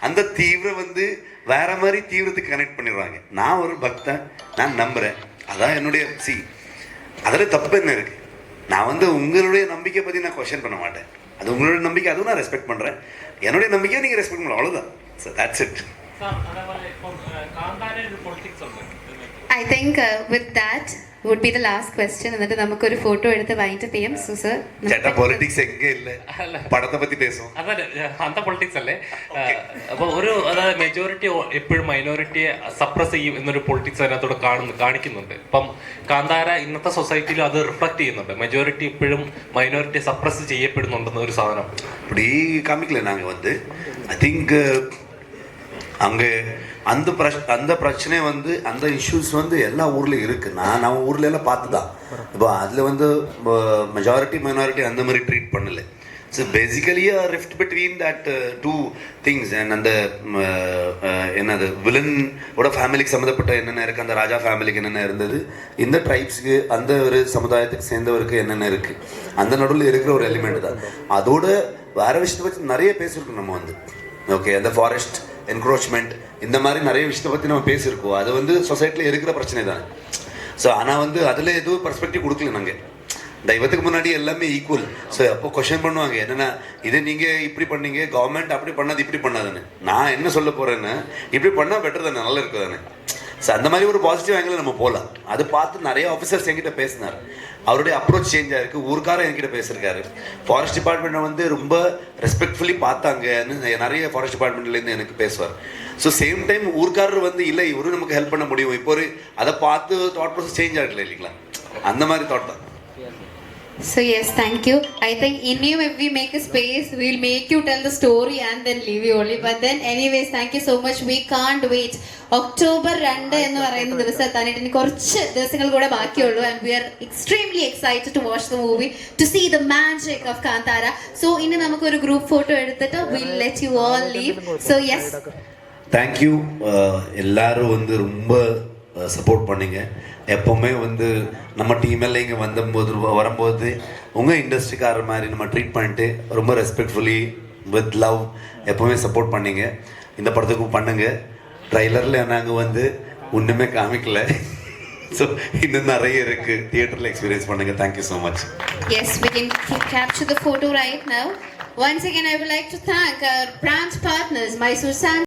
அந்த தீவிரம் வந்து வேற மாதிரி தீவிரத்துக்கு கனெக்ட் பண்ணிடுவாங்க. நான் ஒரு பக்தன், நான் நம்புகிறேன், அதான் என்னுடைய அதில் தப்பு என்ன இருக்குது? நான் வந்து உங்களுடைய நம்பிக்கை பற்றி நான் கொஸ்டின் பண்ண மாட்டேன். அது உங்களுடைய நம்பிக்கை, அதுவும் நான் ரெஸ்பெக்ட் பண்ணுறேன். என்னுடைய நம்பிக்கையை நீங்கள் ரெஸ்பெக்ட் பண்ணலாம், அவ்வளோதான். So that's it. I think with that would be the last question. എന്നിട്ട് നമുക്ക് ഒരു ഫോട്ടോ എടുത്ത് വൈൻഡപ്പ് ചെയ്യാം. സോ സർ, ചേട്ടാ പൊളിറ്റിക്സ് എங்கே ഇല്ല, പടത്തെ പറ്റി പേസും. അതല്ല, അന്ത പൊളിറ്റിക്സ് അല്ലേ. അപ്പോൾ ഒരു അതായത് മെജോറിറ്റി എപ്പോഴും മൈനോറിറ്റിയെ സപ്രസ് ചെയ്യും എന്നൊരു പൊളിറ്റിക്സ് അതിനകത്തോടെ കാണിക്കുന്നുണ്ട്. ഇപ്പം കാന്താര ഇന്നത്തെ സൊസൈറ്റിയിൽ അത് റിഫ്ലക്ട് ചെയ്യുന്നുണ്ട്. മെജോറിറ്റി എപ്പോഴും മൈനോറിറ്റിയെ സപ്രസ് ചെയ്യപ്പെടുന്നുണ്ടെന്ന ഒരു സാധനം அப்படி காமிக்கல. நாங்கள் வந்து ஐ திங்க் அங்கே அந்த பிரச்சனை வந்து அந்த இஷ்யூஸ் வந்து எல்லா ஊர்லேயும் இருக்குது. நம்ம ஊர்ல எல்லாம் பார்த்து தான். இப்போ அதில் வந்து மெஜாரிட்டி மைனாரிட்டி அந்த மாதிரி ட்ரீட் பண்ணலை. So basically rift between that two things. And அந்த என்னது வில்லனோட ஃபேமிலிக்கு சம்மந்தப்பட்ட என்னென்ன இருக்குது, அந்த ராஜா ஃபேமிலிக்கு என்னென்ன இருந்தது, இந்த ட்ரைப்ஸுக்கு அந்த ஒரு சமுதாயத்துக்கு சேர்ந்தவருக்கு என்னென்ன இருக்குது, அந்த நடுவில் இருக்கிற ஒரு எலிமெண்ட் தான். அதோட வேற விஷயத்தை பற்றி நிறைய பேசியிருக்கோம் நம்ம வந்து. ஓகே, அந்த ஃபாரஸ்ட் என்க்ரோச்மெண்ட் இந்த மாதிரி நிறைய விஷயத்தை பற்றி நம்ம பேசியிருக்கோம். அது வந்து சொசைட்டியில் இருக்கிற பிரச்சனை தானே. ஸோ ஆனால் வந்து அதில் எதுவும் பர்ஸ்பெக்டிவ் கொடுக்கல நாங்கள். தெய்வத்துக்கு முன்னாடி எல்லாமே ஈக்குவல். ஸோ அப்போ கொஸ்டின் பண்ணுவாங்க, என்னென்னா இதை நீங்கள் இப்படி பண்ணீங்க, கவர்மெண்ட் அப்படி பண்ணாது இப்படி பண்ணாதுன்னு. நான் என்ன சொல்ல போகிறேன்னா, இப்படி பண்ணால் பெட்டர் தானே, நல்லா இருக்குது தானே. ஸோ அந்த மாதிரி ஒரு பாசிட்டிவ் ஆங்கிள் நம்ம போகலாம். அது பார்த்து நிறைய ஆஃபீஸர்ஸ் என்கிட்ட பேசினார். அவருடைய அப்ரோச் சேஞ்ச் ஆயிருக்கு. ஊருக்காரன் என்கிட்ட பேசியிருக்காரு. ஃபாரஸ்ட் டிபார்ட்மெண்ட்டை வந்து ரொம்ப ரெஸ்பெக்ட்ஃபுல்லி பார்த்தாங்கன்னு நிறைய ஃபாரஸ்ட் டிபார்ட்மெண்ட்லேருந்து எனக்கு பேசுவார். ஸோ சேம் டைம் ஊருக்காரர் வந்து இல்லை இவரும் நமக்கு ஹெல்ப் பண்ண முடியும், இப்போ ஒரு அதை பார்த்து தாட் ப்ராசஸ் சேஞ்ச் ஆகல இல்லைங்களா, அந்த மாதிரி தாட் தான். So yes, thank you. I think in you, if we make a space, we'll make you tell the story and then leave you only. But then anyways, thank you so much. We can't wait. October 2 എന്ന് പറയുന്ന ദിവസത്താണ് ഇനി കുറച്ച് ദിവസങ്ങൾ കൂടെ ബാക്കിയുള്ളൂ. And we are extremely excited to watch the movie, to see the magic of Kantara. So ഇനി നമുക്ക് ഒരു ഗ്രൂപ്പ് ഫോട്ടോ എടുത്തിട്ട് we'll let you all leave. So yes. Thank you. எல்லாரும் வந்து ரொம்ப சப்போர்ட் பண்ணீங்க. எப்போவுமே வந்து நம்ம டீமெல்லாம் இங்கே வரும்போது உங்கள் இண்டஸ்ட்ரிக்கார மாதிரி நம்ம ட்ரீட் பண்ணிட்டு ரொம்ப ரெஸ்பெக்ட்ஃபுல்லி வித் லவ் எப்போவுமே சப்போர்ட் பண்ணீங்க. இந்த படத்துக்கும் பண்ணுங்க. ட்ரைலரில் நாங்கள் வந்து ஒன்றுமே காமிக்கல. ஸோ இன்னும் நிறைய இருக்குது, தியேட்டரில் எக்ஸ்பீரியன்ஸ் பண்ணுங்கள். Thank you so much. Yes, we can capture the photo right now. Once again, I would like to thank our brand partners, Mysore Sand.